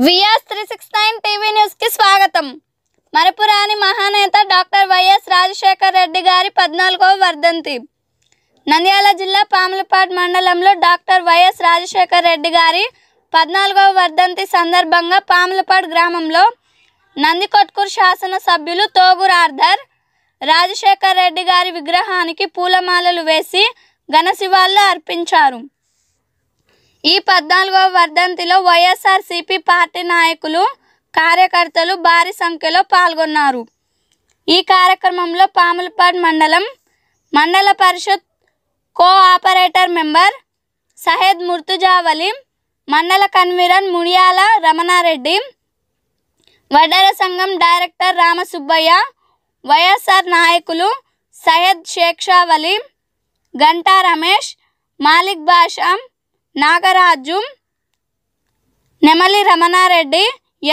VS 369 TV news కి స్వాగతం। మరపురాని మహానేత డాక్టర్ వైఎస్ రాజశేఖర్ రెడ్డి గారి 14వ వర్ధంతి। నంద్యాల జిల్లా పాములపాడు మండలంలో డాక్టర్ వైఎస్ రాజశేఖర్ రెడ్డి గారి 14వ వర్ధంతి సందర్భంగా పాములపాడు గ్రామంలో నందికొట్కూరు శాసన సభ్యులు తోగూరు ఆర్థర్ రాజశేఖర్ రెడ్డి గారి విగ్రహానికి పూలమాలలు వేసి ఘనశివాళులు అర్పించారు। ఈ 14వ వర్ధంతిలో వైఎస్ఆర్సీపీ పార్టీ నాయకులు కార్యకర్తలు భారీ సంఖ్యలో పాల్గొన్నారు। ఈ కార్యక్రమంలో పాములపాడు మండల పరిషత్ కోఆపరేటర్ మెంబర్ సహేద్ ముర్తుజావలి, మండల కన్వీనర్ ముడియాల రమణారెడ్డి, వడ్డెర సంఘం డైరెక్టర్ రామసుబ్బయ్య, వైఎస్ఆర్ నాయకులు సయ్యద్ షేక్షావలి, గంటా రమేష్, మాలిక్ బాషా, నాగరాజు, నెమలి రమణారెడ్డి,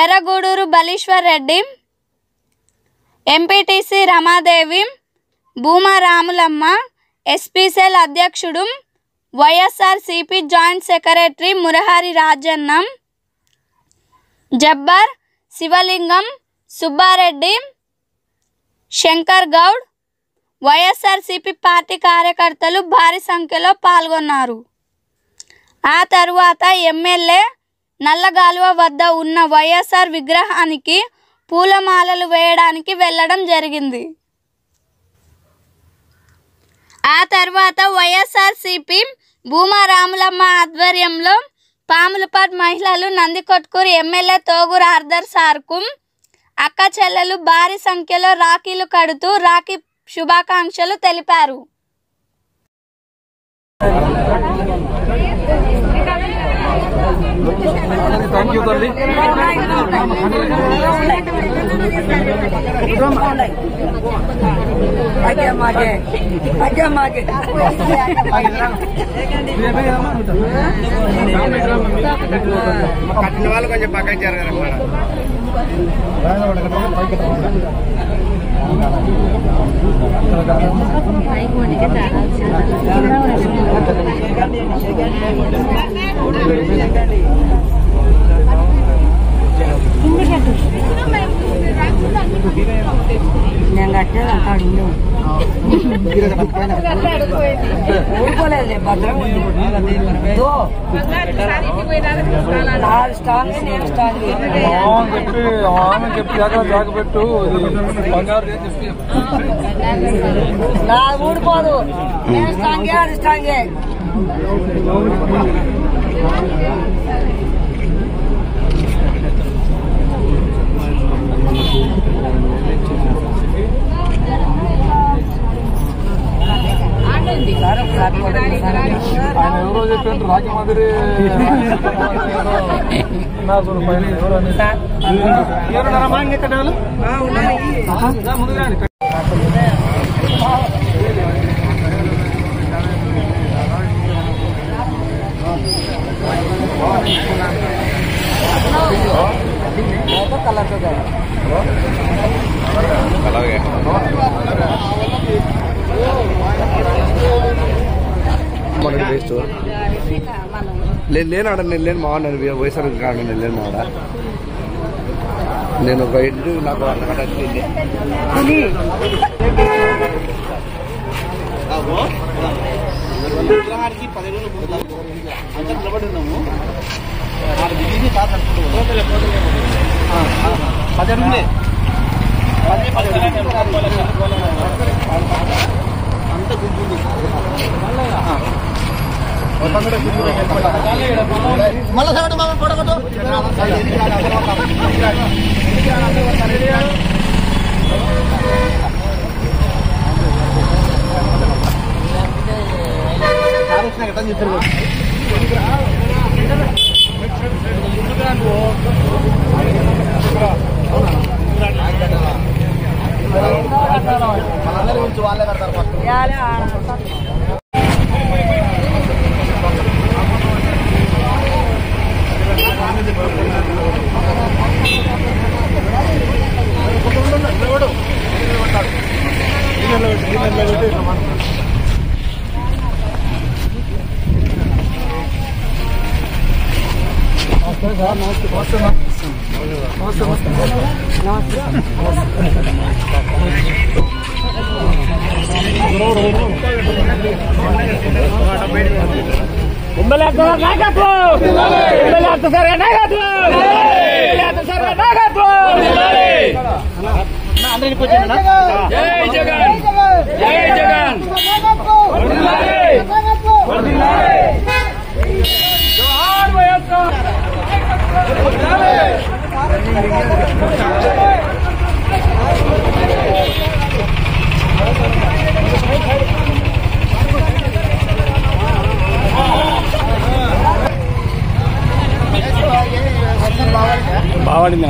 ఎర్రగూడూరు బలీశ్వర్ రెడ్డి, ఎంపీటీసీ రమాదేవి, భూమా రాములమ్మ, ఎస్పీసెల్ అధ్యక్షుడు వైఎస్ఆర్సీపీ జాయింట్ సెక్రటరీ మురహరి రాజన్న, జబ్బర్, శివలింగం, సుబ్బారెడ్డి, శంకర్ గౌడ్, వైఎస్ఆర్సీపీ పార్టీ కార్యకర్తలు భారీ సంఖ్యలో పాల్గొన్నారు। ఆ తరువాత ఎమ్మెల్యే నల్లగాలువ వద్ద ఉన్న వైఎస్ఆర్ విగ్రహానికి పూలమాలలు వేయడానికి వెళ్ళడం జరిగింది। ఆ తర్వాత వైఎస్ఆర్సీపీ భూమా రాములమ్మ ఆధ్వర్యంలో పాములపాడు మహిళలు నందికొట్కూరు ఎమ్మెల్యే తోగూరు ఆర్థర్ సార్కు అక్క చెల్లెలు భారీ సంఖ్యలో రాఖీలు కడుతూ రాఖీ శుభాకాంక్షలు తెలిపారు। Thank you, Darli. నేను కట్టేది అక్కడ ఊరుకోలేదు భద్రం 4 స్టాంగ్ నేను స్టాంగ్ చెప్పి జాగబెట్టు నా ఊడిపోదు నేను స్టాంగే అది స్టాంగే ఆయన ఎవరో చెప్పారు రాఖీ మాదిరి లేనాడ నేను లేను మా నేను వయసు కాదు నేను లేను మాడ నేను ఒక ఇంటి నాకు అన్నమాట విగ్రహానికి 10 రోజులు అంతా నిలబడి ఉన్నాము 10 రోజులే అంత గుంపు మళ్ళా సగటు మామ పొడగొట్టు ఎట్లా చెప్తారు మనందరి గురించి వాళ్ళే కడతారు నమస్తే బాగుంది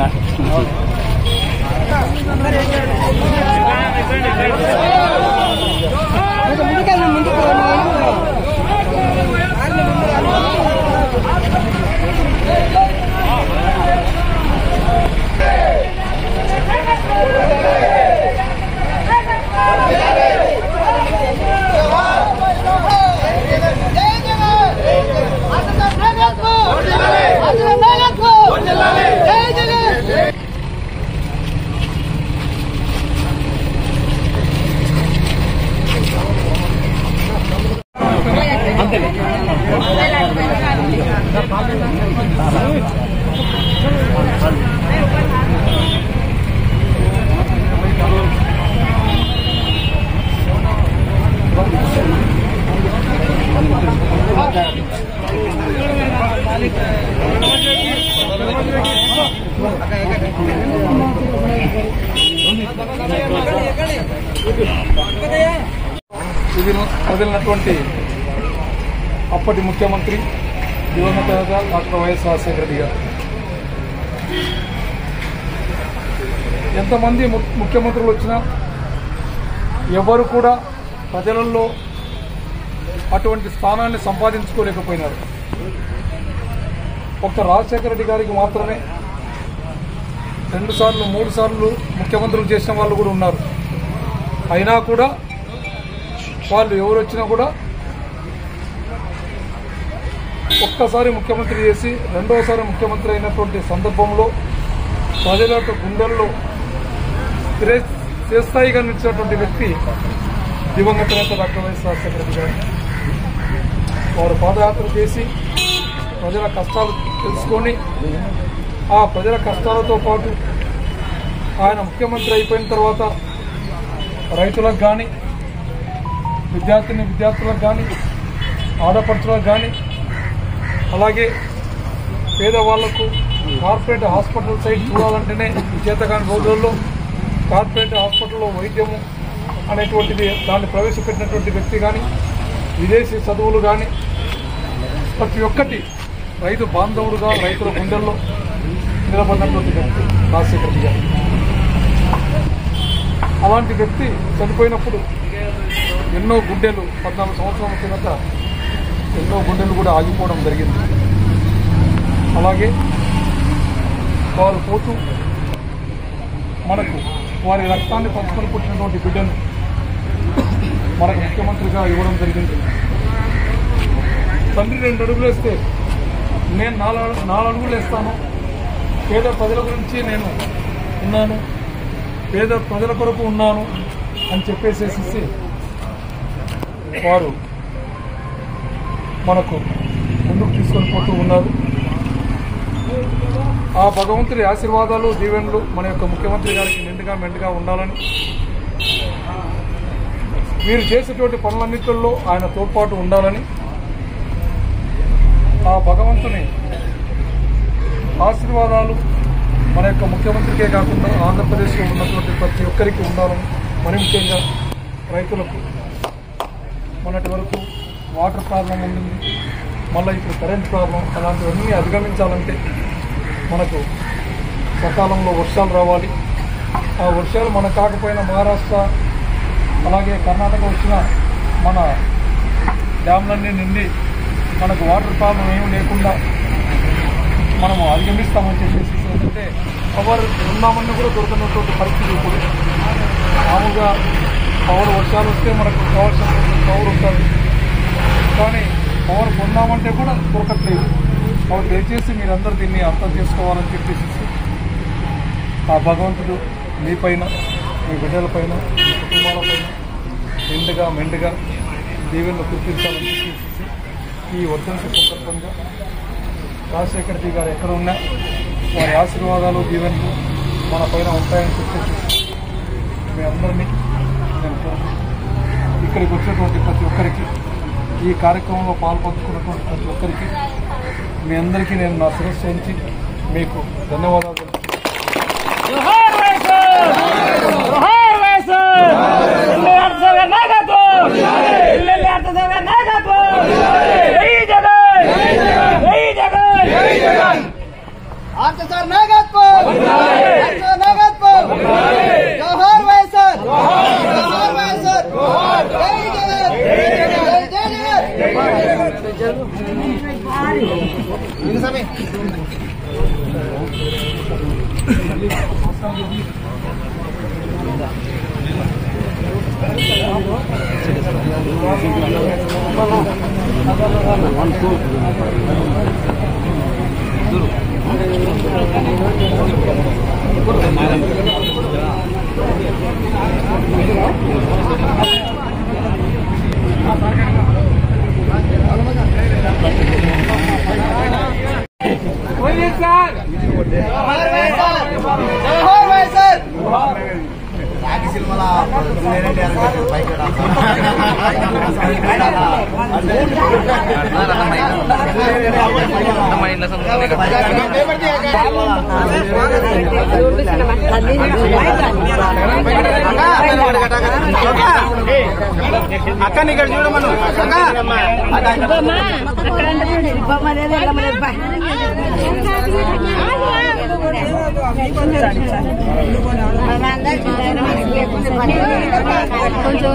ఇది వదిలినటువంటి అప్పటి ముఖ్యమంత్రి దివంగత డాక్టర్ వైఎస్ రాజశేఖర రెడ్డి గారు. ఎంతమంది ముఖ్యమంత్రులు వచ్చినా ఎవరు కూడా ప్రజలలో అటువంటి స్థానాన్ని సంపాదించుకోలేకపోయినారు. ఒక్క రాజశేఖర రెడ్డి గారికి మాత్రమే 2 సార్లు 3 సార్లు ముఖ్యమంత్రులు చేసిన వాళ్ళు కూడా ఉన్నారు. అయినా కూడా వాళ్ళు ఎవరు వచ్చినా కూడా ఒక్కసారి ముఖ్యమంత్రి చేసి రెండోసారి ముఖ్యమంత్రి అయినటువంటి సందర్భంలో ప్రజల యొక్క గుండెల్లో స్థిరస్థాయిగా నిలిచినటువంటి వ్యక్తి దివంగత నేత డాక్టర్ వైఎస్ రాజశేఖర రెడ్డి గారు. వారు పాదయాత్ర చేసి ప్రజల కష్టాలు తెలుసుకొని ఆ ప్రజల కష్టాలతో పాటు ఆయన ముఖ్యమంత్రి అయిపోయిన తర్వాత రైతులకు కానీ విద్యార్థులకు కానీ ఆడపడుచులకు కానీ అలాగే పేదవాళ్లకు కార్పొరేట్ హాస్పిటల్ సైడ్ చూడాలంటేనే చేతకాని రోజుల్లో కార్పొరేట్ హాస్పిటల్లో వైద్యము అనేటువంటిది దాన్ని ప్రవేశపెట్టినటువంటి వ్యక్తి కానీ విదేశీ చదువులు కానీ ప్రతి ఒక్కటి రైతు బాంధవుడుగా రైతుల గుండెల్లో నిలబడినటువంటి వ్యక్తి రాజశేఖర రెడ్డి గారు. అలాంటి వ్యక్తి చనిపోయినప్పుడు ఎన్నో గుండెలు 14 సంవత్సరాల కిందట ఎన్నో గుండెలు కూడా ఆగిపోవడం జరిగింది. అలాగే వారు పోతూ మనకు వారి రక్తాన్ని పంచుకొని పుట్టినటువంటి బిడ్డను మనకు ముఖ్యమంత్రిగా ఇవ్వడం జరిగింది. తండ్రి 2 అడుగులు వేస్తే నేను 4 అడుగులు వేస్తాను, పేద ప్రజల గురించి నేను ఉన్నాను, పేద ప్రజల కొరకు ఉన్నాను అని చెప్పేసేసి వారు మనకు ముందుకు తీసుకొని పోతూ ఉన్నారు. ఆ భగవంతుడి ఆశీర్వాదాలు దీవెనలు మన యొక్క ముఖ్యమంత్రి గారికి నిండుగా మెండుగా ఉండాలని, వీరు చేసేటువంటి పనులన్నింటిలో ఆయన తోడ్పాటు ఉండాలని ఆ భగవంతుని ఆశీర్వాదాలు మన యొక్క ముఖ్యమంత్రికే కాకుండా ఆంధ్రప్రదేశ్లో ఉన్నటువంటి ప్రతి ఒక్కరికి ఉండాలని, మరి ముఖ్యంగా రైతులకు మొన్నటి వరకు వాటర్ ప్రాబ్లం ఉండింది, మళ్ళీ ఇప్పుడు కరెంట్ ప్రాబ్లం, అలాంటివన్నీ అధిగమించాలంటే మనకు సకాలంలో వర్షాలు రావాలి. ఆ వర్షాలు మనకు కాకపోయినా మహారాష్ట్ర అలాగే కర్ణాటక వచ్చిన మన డ్యామ్లన్నీ నిండి మనకు వాటర్ ప్రాబ్లం ఏమి లేకుండా మనము అధిగమిస్తామని చెప్పేసి ఏంటంటే పవర్ ఉన్నామని కూడా దొరకనటువంటి పరిస్థితి. ఇప్పుడు మామూలుగా పవర్ వర్షాలు వస్తే మనకు కావాల్సినటువంటి పవర్ ఉంటుంది, కానీ పవర్ పొందామంటే కూడా దొరకట్లేదు. కాబట్టి దయచేసి మీరందరూ దీన్ని అర్థం చేసుకోవాలని చెప్పేసి ఆ భగవంతుడు మీపైన, మీ బిడ్డలపైన, మీ కుటుంబాలపైన నిండుగా మెండుగా దీవెనలు కురిపించాలని చెప్పేసి ఈ వర్ధంతి సందర్భంగా రాజశేఖర రెడ్డి గారు ఎక్కడ ఉన్నా వారి ఆశీర్వాదాలు దీవెనలు మన పైన ఉంటాయని చెప్పేసి మీ అందరినీ నేను ఇక్కడికి వచ్చేటువంటి ప్రతి ఒక్కరికి, ఈ కార్యక్రమంలో పాల్పంచుకున్నటువంటి ప్రతి ఒక్కరికి మీ అందరికీ నేను నా శిరస్సు ఉంచి మీకు ధన్యవాదాలు. అక్క ఇక్కడ చూడమను కొంచెం